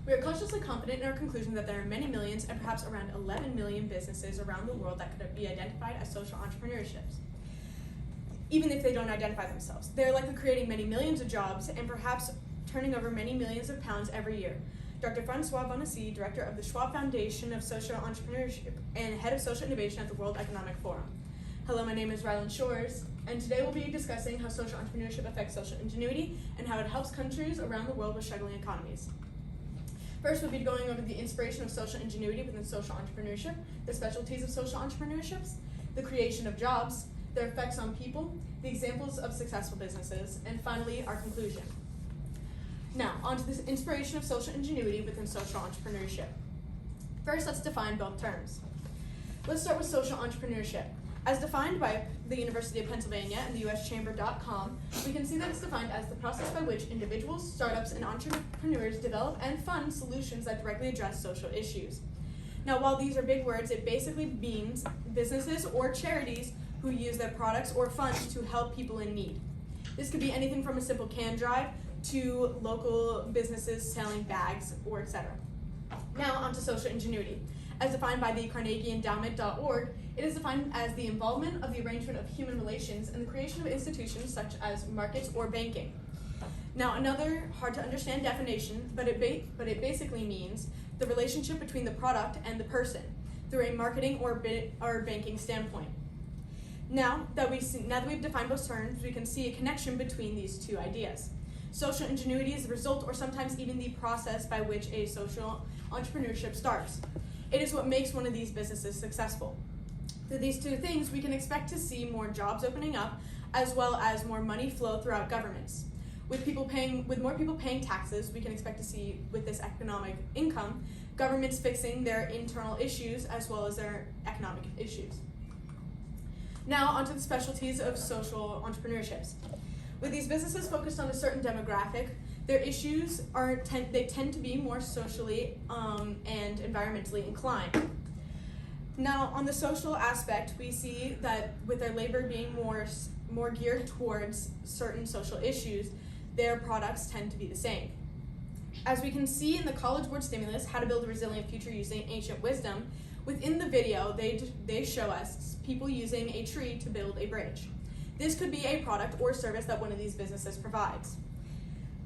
We are cautiously confident in our conclusion that there are many millions and perhaps around 11 million businesses around the world that could be identified as social entrepreneurships, even if they don't identify themselves. They're likely creating many millions of jobs and perhaps turning over many millions of pounds every year. Dr. Francois Bonacy, Director of the Schwab Foundation of Social Entrepreneurship and Head of Social Innovation at the World Economic Forum. Hello, my name is Rylan Shores, and today we'll be discussing how social entrepreneurship affects social ingenuity and how it helps countries around the world with struggling economies. First, we'll be going over the inspiration of social ingenuity within social entrepreneurship, the specialties of social entrepreneurships, the creation of jobs, their effects on people, the examples of successful businesses, and finally, our conclusion. Now, on to this inspiration of social ingenuity within social entrepreneurship. First, let's define both terms. Let's start with social entrepreneurship. As defined by the University of Pennsylvania and the uschamber.com, we can see that it's defined as the process by which individuals, startups, and entrepreneurs develop and fund solutions that directly address social issues. Now, while these are big words, it basically means businesses or charities who use their products or funds to help people in need. This could be anything from a simple can drive to local businesses selling bags, or etc. Now, on to social ingenuity. As defined by the CarnegieEndowment.org, it is defined as the involvement of the arrangement of human relations and the creation of institutions such as markets or banking. Now, another hard to understand definition, but it basically means the relationship between the product and the person through a marketing or banking standpoint. Now that we've defined both terms, we can see a connection between these two ideas. Social ingenuity is the result or sometimes even the process by which a social entrepreneurship starts. It is what makes one of these businesses successful. Through these two things, we can expect to see more jobs opening up as well as more money flow throughout governments. With more people paying taxes, we can expect to see, with this economic income, governments fixing their internal issues as well as their economic issues. Now, onto the specialties of social entrepreneurships. With these businesses focused on a certain demographic, their issues tend to be more socially and environmentally inclined. Now, on the social aspect, we see that with their labor being more geared towards certain social issues, their products tend to be the same. As we can see in the College Board stimulus, How to Build a Resilient Future Using Ancient Wisdom, within the video, they show us people using a tree to build a bridge. This could be a product or service that one of these businesses provides.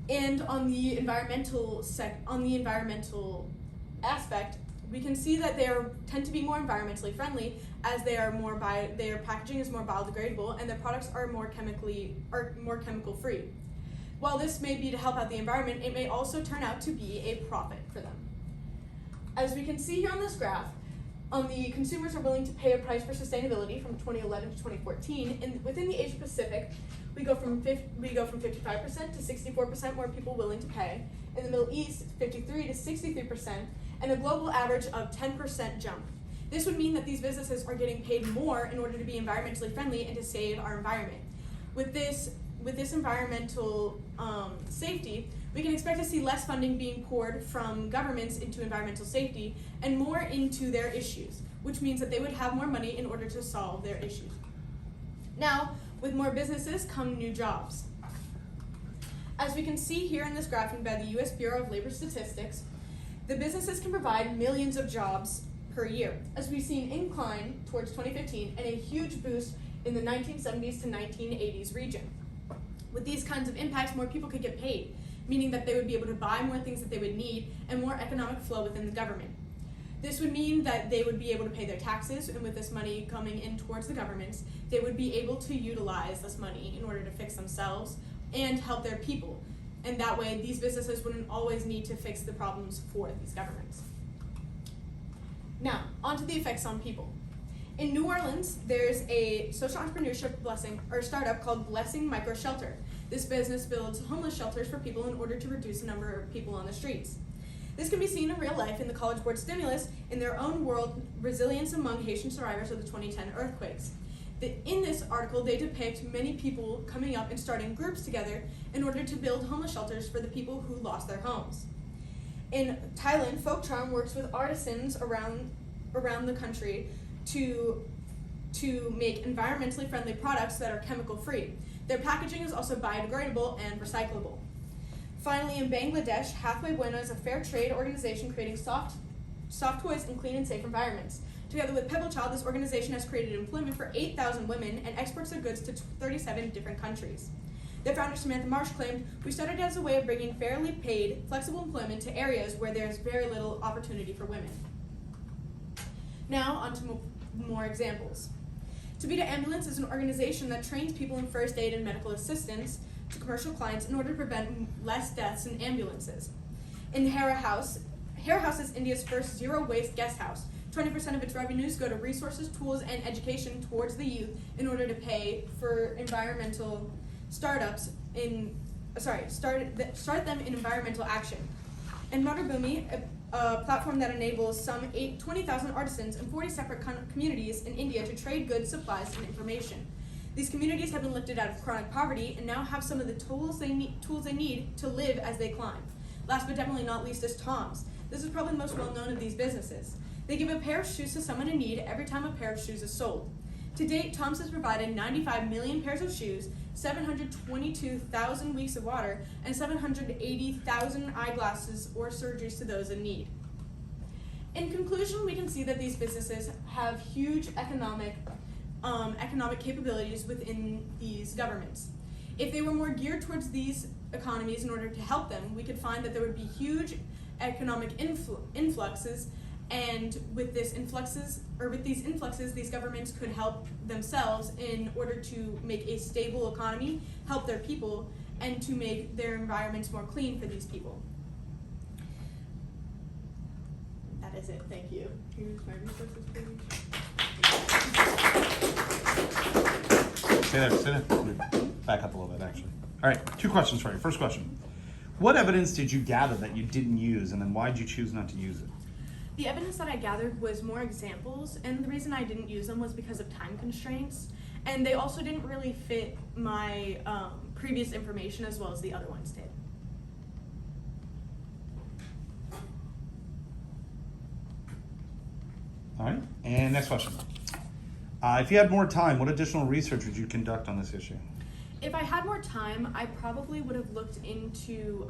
And on the environmental aspect, we can see that they tend to be more environmentally friendly as their packaging is more biodegradable and their products are more chemical free. While this may be to help out the environment, it may also turn out to be a profit for them. As we can see here on this graph, the consumers are willing to pay a price for sustainability from 2011 to 2014, and within the Asia Pacific, we go from 55% to 64% more people willing to pay. In the Middle East, 53 to 63%, and a global average of 10% jump. This would mean that these businesses are getting paid more in order to be environmentally friendly and to save our environment. With this environmental safety, we can expect to see less funding being poured from governments into environmental safety and more into their issues, which means that they would have more money in order to solve their issues. Now, with more businesses come new jobs. As we can see here in this graphing by the U.S. Bureau of Labor Statistics, the businesses can provide millions of jobs per year, as we've seen incline towards 2015 and a huge boost in the 1970s to 1980s region. With these kinds of impacts, more people could get paid, meaning that they would be able to buy more things that they would need and more economic flow within the government. This would mean that they would be able to pay their taxes, and with this money coming in towards the governments, they would be able to utilize this money in order to fix themselves and help their people. And that way, these businesses wouldn't always need to fix the problems for these governments. Now, on to the effects on people. In New Orleans, there's a social entrepreneurship startup called Blessing Micro Shelter. This business builds homeless shelters for people in order to reduce the number of people on the streets. This can be seen in real life in the College Board stimulus in their own world, Resilience Among Haitian Survivors of the 2010 Earthquakes. In this article, they depict many people coming up and starting groups together in order to build homeless shelters for the people who lost their homes. In Thailand, Folk Charm works with artisans around the country to make environmentally friendly products that are chemical free. Their packaging is also biodegradable and recyclable. Finally, in Bangladesh, Hathaway Bueno is a fair trade organization creating soft toys in clean and safe environments. Together with Pebble Child, this organization has created employment for 8,000 women and exports their goods to 37 different countries. Their founder, Samantha Marsh, claimed, "We started as a way of bringing fairly paid, flexible employment to areas where there's very little opportunity for women." Now, on to more examples. Tobita Ambulance is an organization that trains people in first aid and medical assistance to commercial clients in order to prevent less deaths in ambulances. In Hera House is India's first zero-waste guest house. 20% of its revenues go to resources, tools, and education towards the youth in order to pay for environmental start them in environmental action. And Matarbhumi, a platform that enables some 20,000 artisans in 40 separate communities in India to trade goods, supplies, and information. These communities have been lifted out of chronic poverty and now have some of the tools they need to live as they climb. Last but definitely not least is Tom's. This is probably the most well-known of these businesses. They give a pair of shoes to someone in need every time a pair of shoes is sold. To date, Tom's has provided 95 million pairs of shoes, 722,000 weeks of water, and 780,000 eyeglasses or surgeries to those in need. In conclusion, we can see that these businesses have huge economic capabilities within these governments. If they were more geared towards these economies in order to help them, we could find that there would be huge economic influxes, and with these influxes, these governments could help themselves in order to make a stable economy, help their people, and to make their environments more clean for these people. That is it. Thank you. Here's my resources page. Stay there. Back up a little bit, actually. All right, 2 questions for you. First question. What evidence did you gather that you didn't use, and then why did you choose not to use it? The evidence that I gathered was more examples, and the reason I didn't use them was because of time constraints, and they also didn't really fit my previous information as well as the other ones did. All right, and next question. If you had more time, what additional research would you conduct on this issue? If I had more time, I probably would have looked into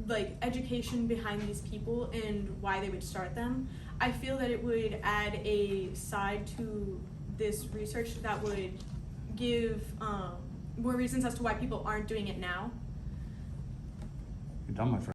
the education behind these people and why they would start them. I feel that it would add a side to this research that would give more reasons as to why people aren't doing it now. You're done, my friend.